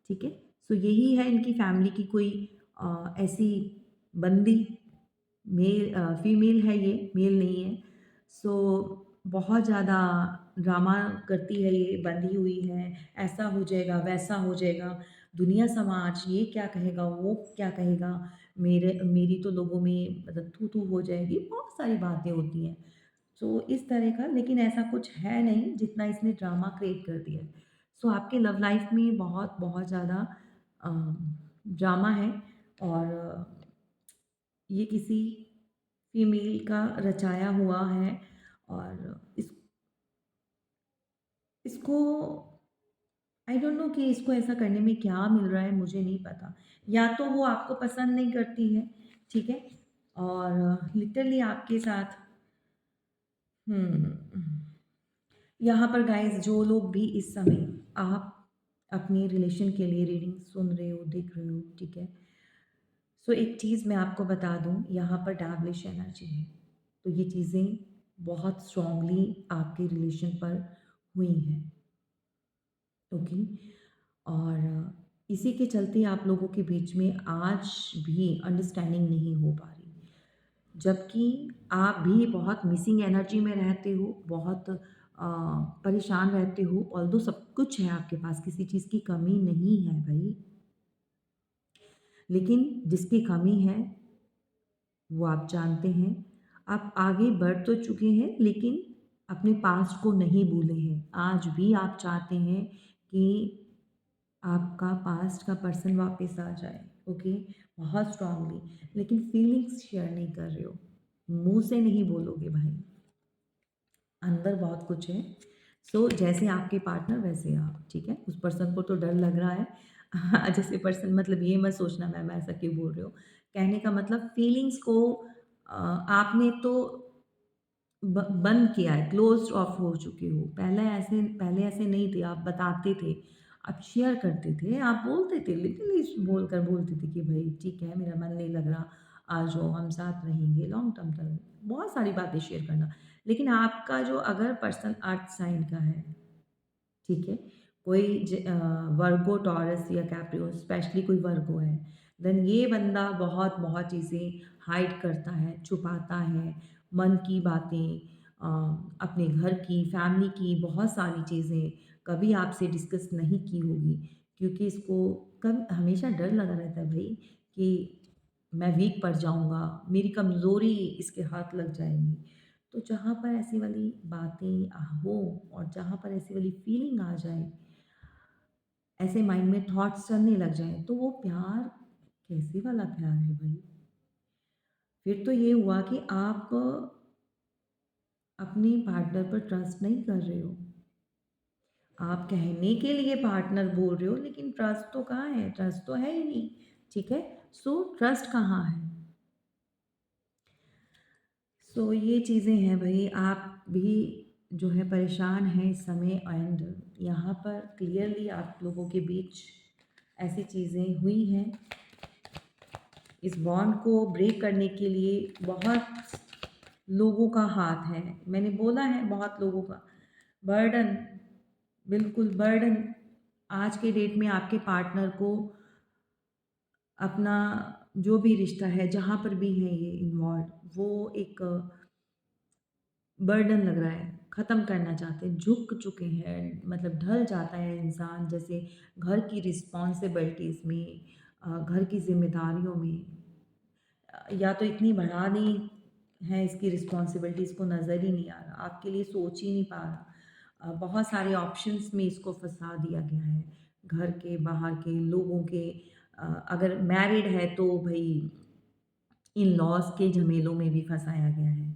ठीक है? सो यही है इनकी फैमिली की कोई ऐसी बंदी फीमेल है ये, मेल नहीं है। सो बहुत ज़्यादा ड्रामा करती है ये, बंधी हुई है, ऐसा हो जाएगा, वैसा हो जाएगा, दुनिया समाज ये क्या कहेगा, वो क्या कहेगा, मेरी तो लोगों में मतलब थू-थू हो जाएगी, बहुत सारी बातें होती हैं। सो इस तरह का, लेकिन ऐसा कुछ है नहीं जितना इसने ड्रामा क्रिएट कर दिया है। सो आपके लव लाइफ में बहुत बहुत ज़्यादा अ, ड्रामा है और ये किसी फीमेल का रचाया हुआ है और इसको आई डोंट नो कि इसको ऐसा करने में क्या मिल रहा है, मुझे नहीं पता। या तो वो आपको पसंद नहीं करती है, ठीक है? और लिटरली आपके साथ हुँ। यहाँ पर गाइस जो लोग भी इस समय आप अपनी रिलेशन के लिए रीडिंग सुन रहे हो, देख रहे हो, ठीक है? सो एक चीज़ मैं आपको बता दूँ, यहाँ पर डैवलिश एनर्जी है। तो ये चीज़ें बहुत स्ट्रॉन्गली आपके रिलेशन पर हुई हैं, ओके? और इसी के चलते आप लोगों के बीच में आज भी अंडरस्टैंडिंग नहीं हो पा रही। जबकि आप भी बहुत मिसिंग एनर्जी में रहते हो, बहुत परेशान रहते हो, ऑल्दो सब कुछ है आपके पास, किसी चीज़ की कमी नहीं है भई। लेकिन जिसकी कमी है, वो आप जानते हैं। आप आगे बढ़ तो चुके हैं, लेकिन अपने पास्ट को नहीं भूले हैं। आज भी आप चाहते हैं कि आपका पास्ट का पर्सन वापस आ जाए, ओके? बहुत स्ट्रांगली, लेकिन फीलिंग्स शेयर नहीं कर रहे हो। मुँह से नहीं बोलोगे भाई। अंदर बहुत कुछ है। सो जैसे आपके पार्टनर वैसे आप, ठीक है? उस पर्सन को तो डर लग रहा है। जैसे पर्सन मतलब ये मत सोचना मैम ऐसा क्यों बोल रहे हो? कहने का मतलब फीलिंग्स को आपने तो बंद किया है, क्लोज़्ड ऑफ हो चुके हो। पहले ऐसे नहीं थे, आप बताते थे, आप शेयर करते थे, आप बोलते थे, लिटरली बोलकर बोलते थे कि भई ठीक है, मेरा मन नहीं लग रहा, आ जाओ हम साथ रहेंगे लॉन्ग टर्म तक। बहुत सारी बातें शेयर करना। लेकिन आपका जो अगर पर्सन अर्थ साइन का है, ठीक है? कोई वर्गो, टॉरस या कैप्रियो, स्पेशली कोई वर्गो है, देन ये बंदा बहुत बहुत चीज़ें हाइड करता है, छुपाता है, मन की बातें, अ, अपने घर की, फैमिली की बहुत सारी चीज़ें कभी आपसे डिस्कस नहीं की होगी, क्योंकि इसको कब हमेशा डर लगा रहता है भाई कि मैं वीक पड़ जाऊँगा, मेरी कमज़ोरी इसके हाथ लग जाएगी। तो जहाँ पर ऐसी वाली बातें हो और जहाँ पर ऐसी वाली फीलिंग आ जाए, ऐसे माइंड में थॉट्स चलने लग जाएँ, तो वो प्यार कैसे वाला प्यार है भाई? फिर तो ये हुआ कि आप अपने पार्टनर पर ट्रस्ट नहीं कर रहे हो। आप कहने के लिए पार्टनर बोल रहे हो, लेकिन ट्रस्ट तो कहाँ है? ट्रस्ट तो है ही नहीं, ठीक है? सो ट्रस्ट कहाँ है? सो ये चीज़ें हैं भई, आप भी जो है परेशान हैं इस समय, एंड यहाँ पर क्लियरली आप लोगों के बीच ऐसी चीज़ें हुई हैं। इस बॉन्ड को ब्रेक करने के लिए बहुत लोगों का हाथ है। मैंने बोला है बहुत लोगों का बर्डन, बिल्कुल बर्डन। आज के डेट में आपके पार्टनर को अपना जो भी रिश्ता है, जहाँ पर भी है ये इन्वॉल्व, वो एक बर्डन लग रहा है, ख़त्म करना चाहते हैं, झुक चुके हैं, मतलब ढल जाता है इंसान जैसे घर की रिस्पॉन्सिबिलिटीज़ में, घर की ज़िम्मेदारियों में, या तो इतनी बढ़ा दी है इसकी रिस्पॉन्सिबिलिटीज़ को नज़र ही नहीं आ रहा, आपके लिए सोच ही नहीं पा रहा। बहुत सारे ऑप्शंस में इसको फँसा दिया गया है, घर के, बाहर के, लोगों के। अगर मैरिड है तो भई इन लॉज़ के झमेलों में भी फँसाया गया है,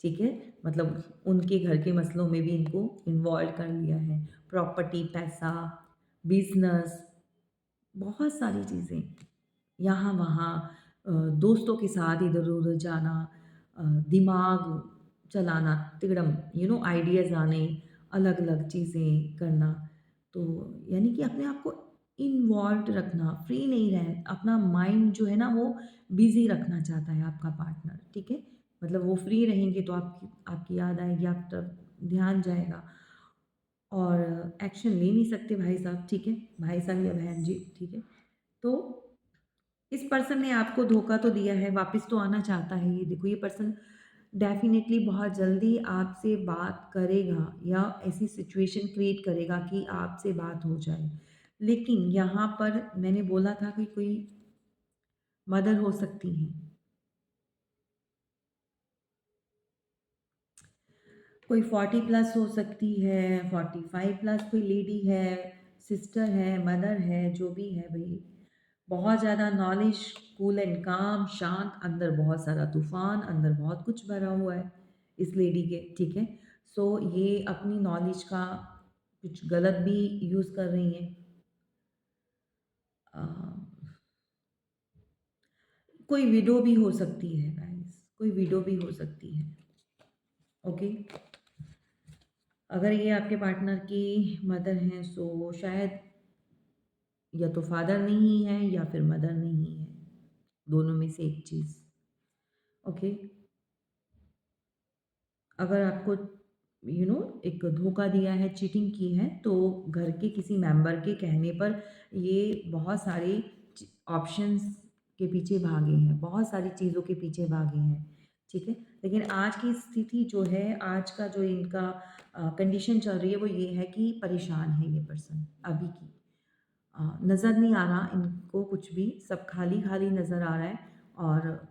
ठीक है? मतलब उनके घर के मसलों में भी इनको इन्वॉल्व कर लिया है। प्रॉपर्टी, पैसा, बिज़नेस, बहुत सारी चीज़ें, यहाँ-वहाँ, दोस्तों के साथ इधर-उधर जाना, दिमाग चलाना, तिकड़म, आइडियाज़ आने, अलग-अलग चीज़ें करना। तो यानी कि अपने आप को इन्वॉल्व्ड रखना, फ्री नहीं अपना माइंड जो है ना वो बिज़ी रखना चाहता है आपका पार्टनर, ठीक है? मतलब वो फ्री रहेंगे तो आपकी आपकी याद आएगी, आप तरफ ध्यान जाएगा, और एक्शन ले नहीं सकते भाई साहब, ठीक है? भाई साहब या बहन जी, ठीक है? तो इस पर्सन ने आपको धोखा तो दिया है, वापस तो आना चाहता है ये। देखो, ये पर्सन डेफ़िनेटली बहुत जल्दी आपसे बात करेगा या ऐसी सिचुएशन क्रिएट करेगा कि आपसे बात हो जाए। लेकिन यहाँ पर मैंने बोला था कि कोई मदर हो सकती हैं, कोई 40 प्लस हो सकती है, 45 प्लस कोई लेडी है, सिस्टर है, मदर है, जो भी है भई। बहुत ज़्यादा नॉलेज, कूल एंड काम, शांत, अंदर बहुत सारा तूफ़ान, अंदर बहुत कुछ भरा हुआ है इस लेडी के, ठीक है? सो ये अपनी नॉलेज का कुछ गलत भी यूज़ कर रही हैं। अ, कोई विडो भी हो सकती है गाइस, कोई विडो भी हो सकती है, ओके? अगर ये आपके पार्टनर की मदर हैं, सो शायद या तो फादर नहीं है या फिर मदर नहीं है, दोनों में से एक चीज़, ओके? अगर आपको एक धोखा दिया है, चीटिंग की है, तो घर के किसी मेंबर के कहने पर ये बहुत सारे ऑप्शंस के पीछे भागे हैं, बहुत सारी चीज़ों के पीछे भागे हैं, ठीक है? लेकिन आज की स्थिति जो है, आज का जो इनका कंडीशन चल रही है, वो ये है कि परेशान है ये पर्सन अभी की। नज़र नहीं आ रहा इनको कुछ भी, सब खाली-खाली नज़र आ रहा है, और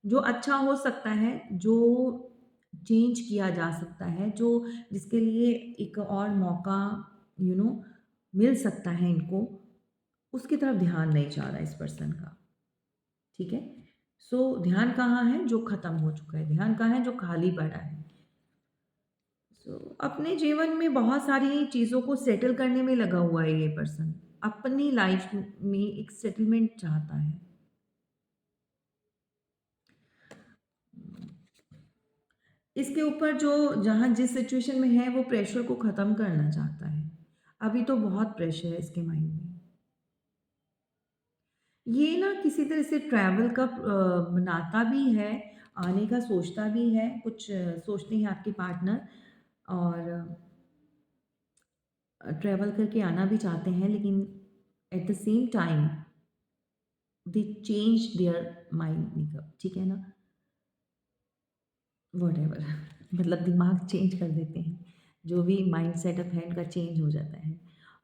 जो अच्छा हो सकता है, जो चेंज किया जा सकता है, जो जिसके लिए एक और मौका यू नो मिल सकता है इनको, उसकी तरफ ध्यान नहीं जा रहा है इस पर्सन का, ठीक है? सो ध्यान कहाँ है? जो ख़त्म हो चुका है, ध्यान कहाँ है? जो खाली पड़ा है। सो अपने जीवन में बहुत सारी चीज़ों को सेटल करने में लगा हुआ है ये पर्सन, अपनी लाइफ में एक सेटलमेंट चाहता है। इसके ऊपर जो जहाँ जिस सिचुएशन में है, वो प्रेशर को ख़त्म करना चाहता है। अभी तो बहुत प्रेशर है इसके माइंड में। ये ना किसी तरह से ट्रैवल का बनाता भी है, आने का सोचता भी है, कुछ सोचते हैं आपके पार्टनर, और ट्रैवल करके आना भी चाहते हैं, लेकिन at the same time they change their mind makeup, ठीक है ना? व्हाटएवर मतलब दिमाग चेंज कर देते हैं। जो भी माइंड सेटअप है इनका चेंज हो जाता है।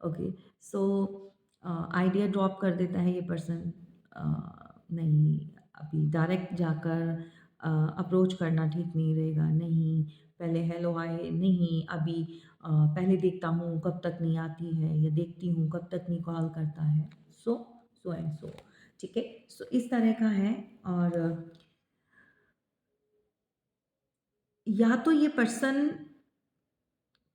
ओके, सो आइडिया ड्रॉप कर देता है ये पर्सन। नहीं, अभी डायरेक्ट जाकर अप्रोच करना ठीक नहीं रहेगा। नहीं, पहले हेलो हाय नहीं, अभी पहले देखता हूँ कब तक नहीं आती है, या देखती हूँ कब तक नहीं कॉल करता है। सो सो एंड सो, ठीक है? सो इस तरह का है। और या तो ये पर्सन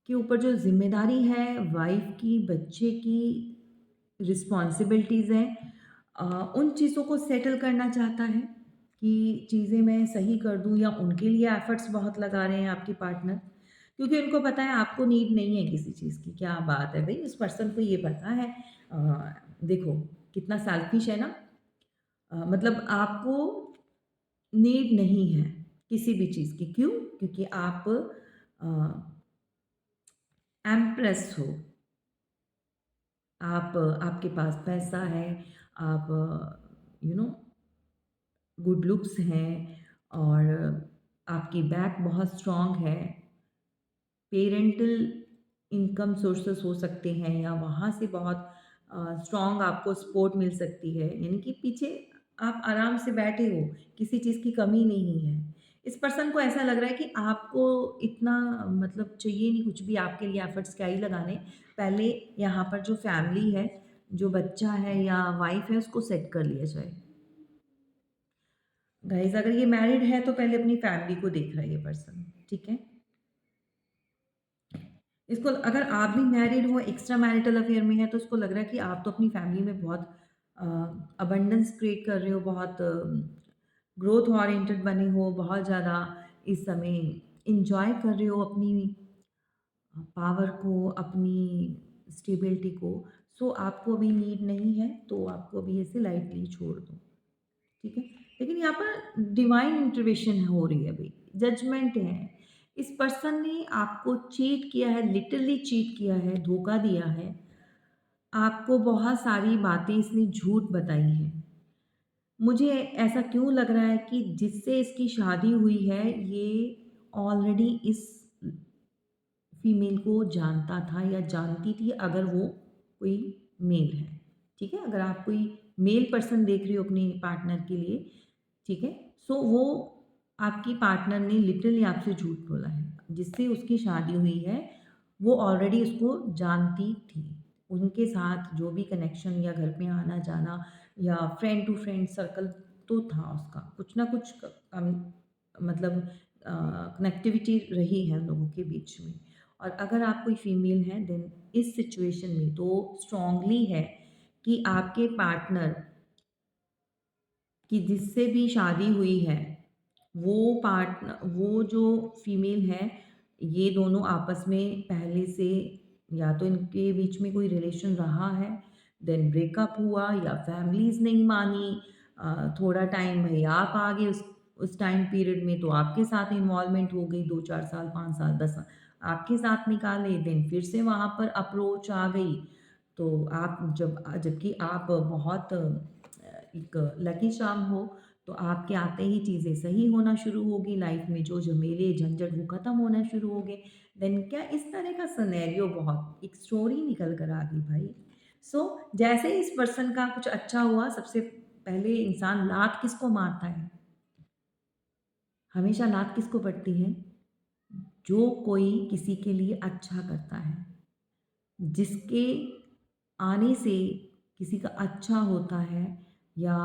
के ऊपर जो ज़िम्मेदारी है, वाइफ़ की, बच्चे की रिस्पॉन्सिबिलिटीज़ हैं, उन चीज़ों को सेटल करना चाहता है कि चीज़ें मैं सही कर दूँ, या उनके लिए एफ़र्ट्स बहुत लगा रहे हैं आपके पार्टनर। क्योंकि उनको पता है आपको नीड नहीं है किसी चीज़ की। क्या बात है भई, उस पर्सन को ये पता है। देखो कितना सेल्फ़िश है ना। मतलब आपको नीड नहीं है किसी भी चीज़ की। क्यों? क्योंकि आप एम्प्रेस हो। आप आपके पास पैसा है, आप यू नो गुड लुक्स हैं, और आपकी बैक बहुत स्ट्रॉन्ग है। पेरेंटल इनकम सोर्सेस हो सकते हैं, या वहाँ से बहुत स्ट्रॉन्ग आपको सपोर्ट मिल सकती है। यानी कि पीछे आप आराम से बैठे हो, किसी चीज़ की कमी नहीं है। इस पर्सन को ऐसा लग रहा है कि आपको इतना मतलब चाहिए नहीं कुछ भी, आपके लिए एफर्ट्स क्या ही लगाने। पहले यहाँ पर जो फैमिली है, जो बच्चा है या वाइफ है, उसको सेट कर लिया जाए। गाइज़ अगर ये मैरिड है तो पहले अपनी फैमिली को देख रहा है ये पर्सन, ठीक है? इसको अगर आप भी मैरिड हो, एक्स्ट्रा मैरिटल अफेयर में है, तो उसको लग रहा है कि आप तो अपनी फैमिली में बहुत अ, अबंडेंस क्रिएट कर रहे हो, बहुत ग्रोथ ओरिएंटेड बने हो, बहुत ज़्यादा इस समय एन्जॉय कर रहे हो अपनी पावर को, अपनी स्टेबिलिटी को। सो आपको अभी नीड नहीं है, तो आपको अभी ऐसे लाइटली छोड़ दो, ठीक है? लेकिन यहाँ पर डिवाइन इंटरवेंशन हो रही है अभी, जजमेंट है। इस पर्सन ने आपको चीट किया है, लिटरली चीट किया है, धोखा दिया है। आपको बहुत सारी बातें इसने झूठ बताई हैं। मुझे ऐसा क्यों लग रहा है कि जिससे इसकी शादी हुई है, ये ऑलरेडी इस फीमेल को जानता था या जानती थी, अगर वो कोई मेल है, ठीक है? अगर आप कोई मेल पर्सन देख रहे हो अपने पार्टनर के लिए, ठीक है? सो वो आपकी पार्टनर ने लिटरली आपसे झूठ बोला है। जिससे उसकी शादी हुई है, वो ऑलरेडी उसको जानती थी। उनके साथ जो भी कनेक्शन या घर पे आना-जाना या फ्रेंड टू फ्रेंड सर्कल तो था उसका। कुछ ना कुछ मतलब कनेक्टिविटी रही है उन लोगों के बीच में। और अगर आप कोई फीमेल हैं, देन इस सिचुएशन में तो स्ट्रांगली है कि आपके पार्टनर की जिससे भी शादी हुई है, वो जो फीमेल है, ये दोनों आपस में पहले से या तो इनके बीच में कोई रिलेशन रहा है, देन ब्रेकअप हुआ, या फैमिलीज़ नहीं मानी। थोड़ा टाइम भई आप आ गए उस टाइम पीरियड में, तो आपके साथ इन्वॉल्वमेंट हो गई, 2-4 साल, 5 साल, 10 साल आपके साथ निकाले, देन फिर से वहाँ पर अप्रोच आ गई। तो आप जबकि आप बहुत एक लकी चार्म हो, तो आपके आते ही चीज़ें सही होना शुरू होगी, लाइफ में जो झमेले झंझट वो ख़त्म होना शुरू हो गए। देन क्या इस तरह का सिनेरियो, बहुत एक स्टोरी निकल कर आ गई भाई। सो जैसे ही इस पर्सन का कुछ अच्छा हुआ, सबसे पहले इंसान लात किसको मारता है? हमेशा लात किसको पड़ती है? जो कोई किसी के लिए अच्छा करता है, जिसके आने से किसी का अच्छा होता है, या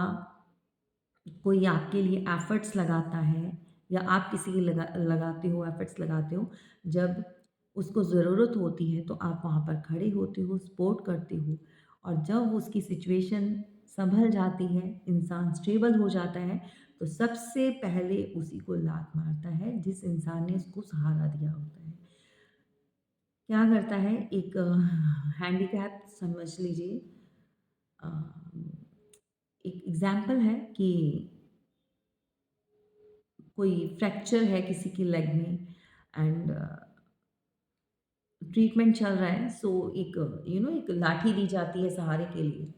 कोई आपके लिए एफ़र्ट्स लगाता है, या आप किसी के लगाते हो, एफ़र्ट्स लगाते हो, जब उसको ज़रूरत होती है तो आप वहाँ पर खड़े होते हो, सपोर्ट करते हो, और जब उसकी सिचुएशन सँभल जाती है, इंसान स्टेबल हो जाता है, तो सबसे पहले उसी को लात मारता है जिस इंसान ने उसको सहारा दिया होता है। क्या करता है, एक हैंडीकैप समझ लीजिए। अ, एक एग्ज़ाम्पल है कि कोई फ्रैक्चर है किसी की लेग में, एंड ट्रीटमेंट चल रहा है, सो एक एक लाठी दी जाती है सहारे के लिए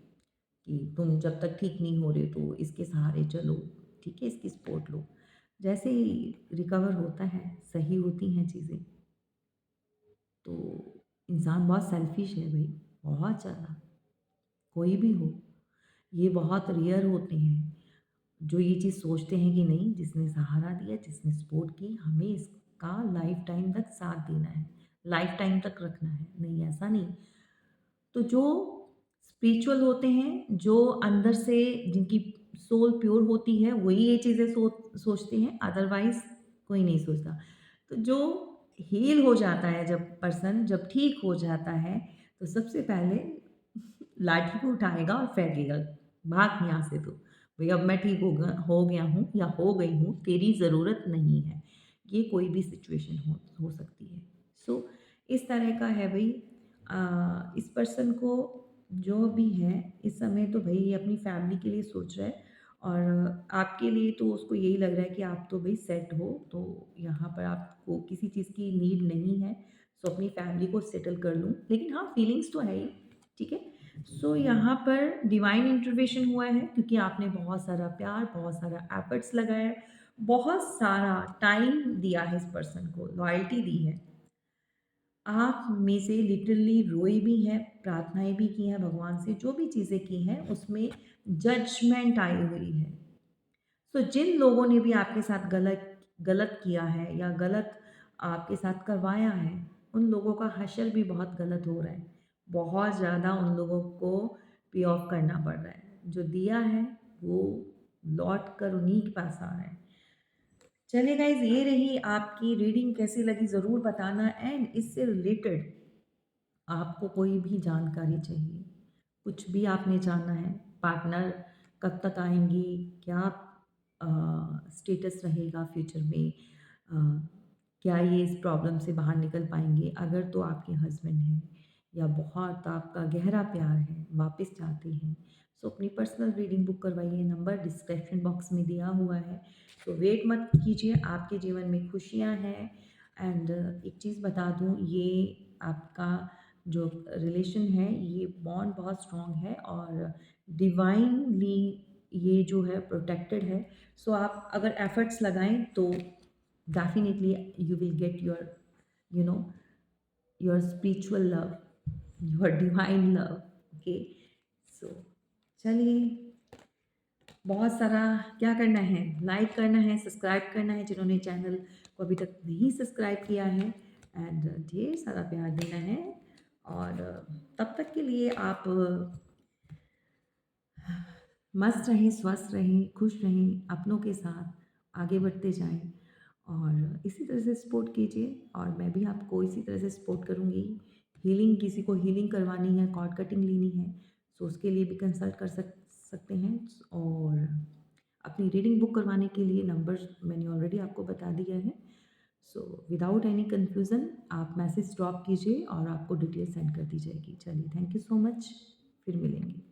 कि तुम जब तक ठीक नहीं हो रहे तो इसके सहारे चलो, ठीक है, इसकी सपोर्ट लो। जैसे ही रिकवर होता है, सही होती हैं चीज़ें, तो इंसान बहुत सेल्फिश है भई, बहुत ज़्यादा, कोई भी हो। ये बहुत रेयर होते हैं, जो ये चीज़ सोचते हैं कि नहीं, जिसने सहारा दिया, जिसने सपोर्ट की, हमें इसका लाइफ़ टाइम तक साथ देना है, लाइफ़ टाइम तक रखना है। नहीं, ऐसा नहीं। तो जो स्पिरिचुअल होते हैं, जो अंदर से जिनकी सोल प्योर होती है, वही ये चीज़ें सोचते हैं, अदरवाइज़ कोई नहीं सोचता। तो जो हील हो जाता है जब पर्सन जब ठीक हो जाता है, तो सबसे पहले लाठी को उठाएगा और फेंकेगा, भाग यहाँ से तू। भई अब मैं ठीक हो गया हूँ या हो गई हूँ, तेरी ज़रूरत नहीं है। ये कोई भी सिचुएशन हो सकती है। सो इस तरह का है भई। इस पर्सन को जो भी है इस समय तो भई ये अपनी फैमिली के लिए सोच रहा है, और आपके लिए तो उसको यही लग रहा है कि आप तो भई सेट हो, तो यहाँ पर आपको किसी चीज़ की नीड नहीं है, सो अपनी फैमिली को सेटल कर लूँ। लेकिन हाँ, फीलिंग्स तो है ही, ठीक है? सो यहाँ पर डिवाइन इंटरवेंशन हुआ है क्योंकि आपने बहुत सारा प्यार, बहुत सारा एफर्ट्स लगाया, बहुत सारा टाइम दिया है इस पर्सन को, लॉयल्टी दी है। आँख में से लिटरली रोई भी हैं, प्रार्थनाएँ भी की हैं भगवान से, जो भी चीज़ें की हैं उसमें जजमेंट आई हुई है। तो जिन लोगों ने भी आपके साथ गलत गलत किया है या गलत आपके साथ करवाया है, उन लोगों का हशर भी बहुत गलत हो रहा है। बहुत ज़्यादा उन लोगों को पे ऑफ करना पड़ रहा है। जो दिया है वो लौट कर उन्हीं के पास आ रहा है। चलिए गाइज़, ये रही आपकी रीडिंग, कैसी लगी ज़रूर बताना। एंड इससे रिलेटेड आपको कोई भी जानकारी चाहिए, कुछ भी आपने जानना है, पार्टनर कब तक आएँगी, क्या स्टेटस रहेगा फ्यूचर में, क्या ये इस प्रॉब्लम से बाहर निकल पाएँगे, अगर तो आपके हस्बैंड हैं या बहुत आपका गहरा प्यार है, वापस चाहते हैं, सो अपनी पर्सनल रीडिंग बुक करवाइए, नंबर डिस्क्रिप्शन बॉक्स में दिया हुआ है। तो वेट मत कीजिए, आपके जीवन में खुशियाँ हैं। एंड एक चीज़ बता दूँ, ये आपका जो रिलेशन है, ये बॉन्ड बहुत स्ट्रॉन्ग है और डिवाइनली ये जो है प्रोटेक्टेड है। सो आप अगर एफर्ट्स लगाएँ तो definitely you will get your you know your spiritual love, your divine love. Okay, so चलिए, बहुत सारा क्या करना है, लाइक करना है, सब्सक्राइब करना है जिन्होंने चैनल को अभी तक नहीं सब्सक्राइब किया है, एंड ढेर सारा प्यार देना है। और तब तक के लिए आप मस्त रहें, स्वस्थ रहें, खुश रहें, अपनों के साथ आगे बढ़ते जाएं, और इसी तरह से सपोर्ट कीजिए, और मैं भी आपको इसी तरह से सपोर्ट करूँगी। हीलिंग, किसी को हीलिंग करवानी है, कॉर्ड कटिंग लेनी है, सो उसके लिए भी कंसल्ट कर सकते हैं। और अपनी रीडिंग बुक करवाने के लिए नंबर मैंने ऑलरेडी आपको बता दिया है। सो विदाउट एनी कन्फ्यूज़न आप मैसेज ड्रॉप कीजिए और आपको डिटेल सेंड कर दी जाएगी। चलिए, थैंक यू सो मच, फिर मिलेंगे।